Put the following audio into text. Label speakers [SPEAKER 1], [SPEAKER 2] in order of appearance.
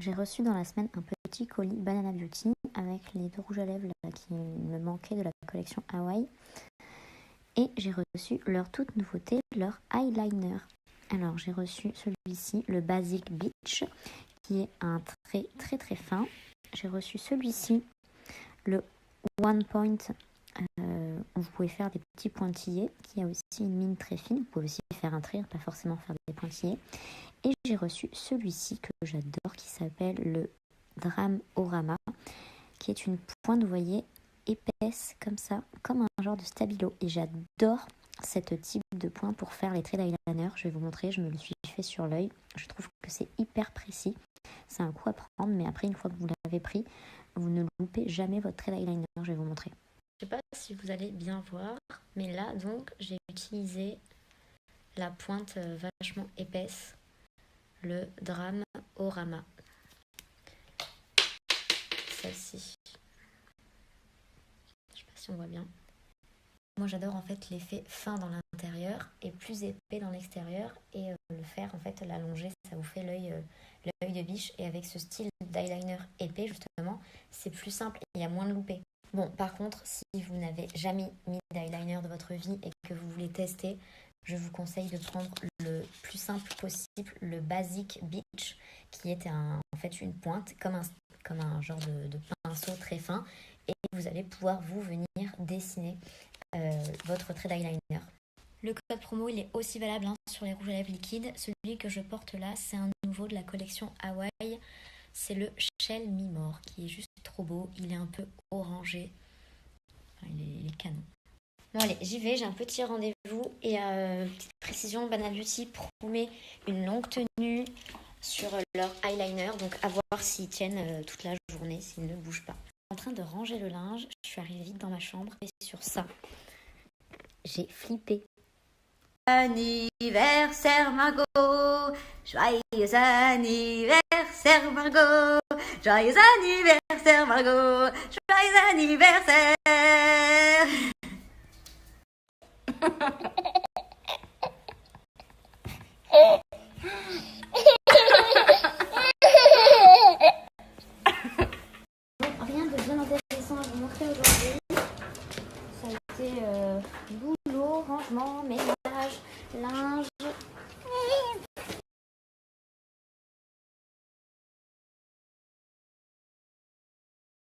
[SPEAKER 1] j'ai reçu dans la semaine un petit colis Banana Beauty avec les 2 rouges à lèvres là, qui me manquaient de la collection Hawaii. Et j'ai reçu leur toute nouveauté, leur eyeliner. Alors j'ai reçu celui-ci, le Basic Beach, qui est un trait très très fin. J'ai reçu celui-ci, le One Point, où vous pouvez faire des petits pointillés, qui a aussi une mine très fine. Vous pouvez aussi faire un trait, pas forcément faire des pointillés. Et j'ai reçu celui-ci que j'adore, qui s'appelle le Dramorama, qui est une pointe, vous voyez, épaisse comme ça, comme un genre de stabilo. Et j'adore ce type de pointe pour faire les traits d'eyeliner. Je vais vous montrer, je me le suis fait sur l'œil. Je trouve que c'est hyper précis. C'est un coup à prendre, mais après, une fois que vous l'avez pris, vous ne loupez jamais votre trait d'eyeliner. Je vais vous montrer. Je ne sais pas si vous allez bien voir, mais là, donc, j'ai utilisé la pointe vachement épaisse, le Dramorama. Celle-ci. Je sais pas si on voit bien. Moi j'adore en fait l'effet fin dans l'intérieur et plus épais dans l'extérieur, et le faire en fait, l'allonger, ça vous fait l'œil de biche, et avec ce style d'eyeliner épais justement, c'est plus simple et il y a moins de loupés. Bon, par contre, si vous n'avez jamais mis d'eyeliner de votre vie et que vous voulez tester, je vous conseille de prendre le plus simple possible, le Basic Beach, qui est en fait une pointe comme un genre de pinceau très fin, et vous allez pouvoir vous venir dessiner votre trait d'eyeliner. Le code promo, il est aussi valable sur les rouges à lèvres liquides. Celui que je porte là, c'est un nouveau de la collection Hawaii. C'est le Shell Me More, qui est juste trop beau. Il est un peu orangé. Enfin, il est canon. Bon allez, j'y vais, j'ai un petit rendez-vous. Et petite précision, Banana Beauty promet une longue tenue sur leur eyeliner. Donc à voir s'ils tiennent toute la journée, s'ils ne bougent pas. En train de ranger le linge, je suis arrivée vite dans ma chambre et sur ça, j'ai flippé.
[SPEAKER 2] Anniversaire Margot, joyeux anniversaire Margot, joyeux anniversaire Margot, joyeux anniversaire.
[SPEAKER 1] Rien de bien intéressant à vous montrer aujourd'hui. Ça a été boulot, rangement, ménage, linge,